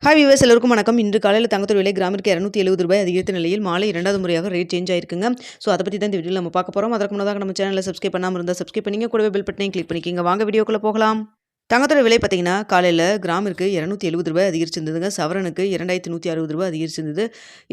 Hi viewers எல்லோருக்கும் வணக்கம். இன்று காலையில் தங்கத்தோட விலை கிராமிற்கு ரூ. 270 அதிகரித்த நிலையில் மாலை 2வது முறையாக ரேட் சேஞ்ச் ஆயிருக்குங்க. ஸோ அதை பற்றி தான் இந்த வீடியோவில் நம்ம பார்க்க போகிறோம். அதற்கு முன்னதாக நம்ம சேனலில் சப்ஸ்கிரைப் பண்ணாமல் இருந்தால் சப்ஸ்கிரைப் பண்ணிங்க, கூடவே பெல் பட்டனையும் கிளிக் பண்ணிக்கிங்க. வாங்க வீடியோக்குள்ளே போகலாம். தங்கத்தோட விலை பார்த்தீங்கன்னா காலையில் கிராமிற்கு ரூ. 270 அதிகரிச்சிருந்ததுங்க. சவரனுக்கு ரூ. 2160 அதிகரிச்சிருந்தது.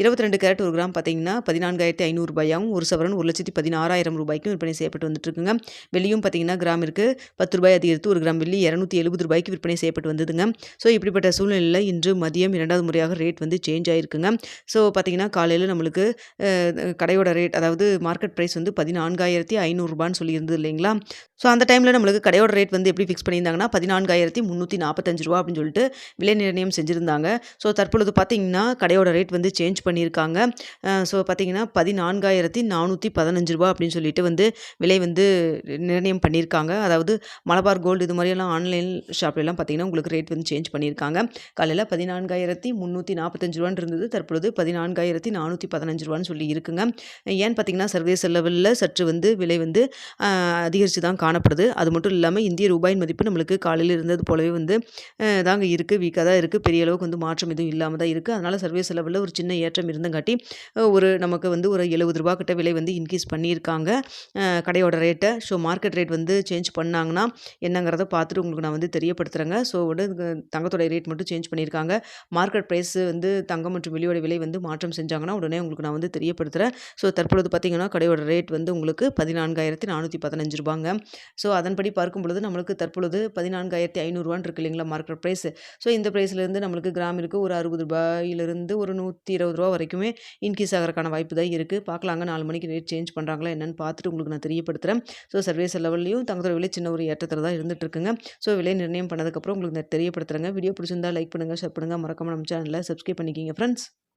22 கேரட் ஒரு கிராம் பார்த்தீங்கன்னா ரூ. 14,500 ஒரு சவரன் ரூ. 1,16,000 விற்பனை செய்யப்பட்டு வந்துட்டு இருக்குங்க. வெள்ளியும் பார்த்தீங்கன்னா கிராமிற்கு ரூ. 10 அதிகரித்து ஒரு கிராம் வெள்ளி ரூ. 270 விற்பனை செய்யப்பட்டு வந்ததுங்க. ஸோ இப்படிப்பட்ட சூழ்நிலையில் இன்று மதியம் 2வது முறையாக ரேட் வந்து சேஞ்ச் ஆயிருக்குங்க. ஸோ பார்த்தீங்கன்னா காலையில் நம்மளுக்கு கடையோட ரேட் அதாவது மார்க்கெட் ப்ரைஸ் வந்து ரூ. 14,500 சொல்லி இருந்தது இல்லைங்களா. ஸோ அந்த டைமில் நம்மளுக்கு கடையோட ரேட் வந்து எப்படி ஃபிக்ஸ் பண்ணியிருந்தாங்கன்னா ரூ. 14,345 அப்படின்னு சொல்லிட்டு விலை நிர்ணயம் செஞ்சுருந்தாங்க. ஸோ தற்பொழுது பார்த்தீங்கன்னா கடையோட ரேட் வந்து சேஞ்ச் பண்ணியிருக்காங்க. ஸோ பார்த்தீங்கன்னா ரூ. 14,415 அப்படின்னு சொல்லிட்டு வந்து விலை வந்து நிர்ணயம் பண்ணியிருக்காங்க. அதாவது மலபார் கோல்டு இது மாதிரியெல்லாம் ஆன்லைன் ஷாப்லாம் பார்த்தீங்கன்னா உங்களுக்கு ரேட் வந்து சேஞ்ச் பண்ணியிருக்காங்க. காலையில் ரூ. 14,345 இருந்தது. தற்பொழுது ரூ. 14,415 சொல்லி இருக்குங்க. ஏன்னு பார்த்தீங்கன்னா சர்வதேச லெவலில் சற்று வந்து விலை வந்து அதிகரித்து தான் காணப்படுது. அது மட்டும் இல்லாமல் இந்திய ரூபாயின் மதிப்பு நம்மளுக்கு காலையில் இருந்தது போலவே வந்து தாங்க இருக்குது, வீக்காக தான் இருக்குது. பெரிய அளவுக்கு வந்து மாற்றம் எதுவும் இல்லாமல் தான் இருக்குது. அதனால் சர்வீஸ் லெவலில் ஒரு சின்ன ஏற்றம் இருந்தங்காட்டி ஒரு நமக்கு வந்து ஒரு ரூ. 70 கிட்ட விலை வந்து இன்க்ரீஸ் பண்ணியிருக்காங்க கடையோட ரேட்டை. ஸோ மார்க்கெட் ரேட் வந்து சேஞ்ச் பண்ணாங்கன்னா என்னங்கிறத பார்த்துட்டு உங்களுக்கு நான் வந்து தெரியப்படுத்துகிறேங்க. ஸோ வந்து தங்கத்தோட ரேட் மட்டும் சேஞ்ச் பண்ணியிருக்காங்க. மார்க்கெட் ப்ரைஸ் வந்து தங்கம் மற்றும் வெள்ளியோட விலை வந்து மாற்றம் செஞ்சாங்கன்னா உடனே உங்களுக்கு நான் வந்து தெரியப்படுத்துகிறேன். ஸோ தற்பொழுது பார்த்தீங்கன்னா கடையோட ரேட் வந்து உங்களுக்கு ரூ. 14,415. ஸோ அதன்படி பார்க்கும் பொழுது நம்மளுக்கு தற்பொழுது ரூ. 14,500 இருக்கு இல்லைங்களா மார்க்கெட் ப்ரைஸ். ஸோ இந்த ப்ரைஸ்லேருந்து நம்மளுக்கு கிராமிற்கு ஒரு ரூ. 60 ஒரு ரூ. 120 வரைக்குமே இன்க்ரீஸ் ஆகிறதுக்கான வாய்ப்பு தான் இருக்குது. பார்க்கலாங்க 4 மணிக்கு ரேட் சேஞ்ச் பண்ணுறாங்களா என்னென்னு பார்த்துட்டு உங்களுக்கு நான் தெரியப்படுத்துகிறேன். ஸோ சர்வீஸ் லெவல்லையும் தங்கத்தோட விலை சின்ன ஒரு ஏற்றத்தில் தான் இருந்துட்டு இருக்குங்க. ஸோ விலை நிர்ணயம் பண்ணதுக்கப்புறம் உங்களுக்கு நான் தெரியப்படுத்துகிறேங்க. வீடியோ பிடிச்சிருந்தா லைக் பண்ணுங்கள், ஷேர் பண்ணுங்கள், மறக்காம நம்ம சேனலில் சப்ஸ்கிரைப் பண்ணிக்கிங்க ஃப்ரெண்ட்ஸ்.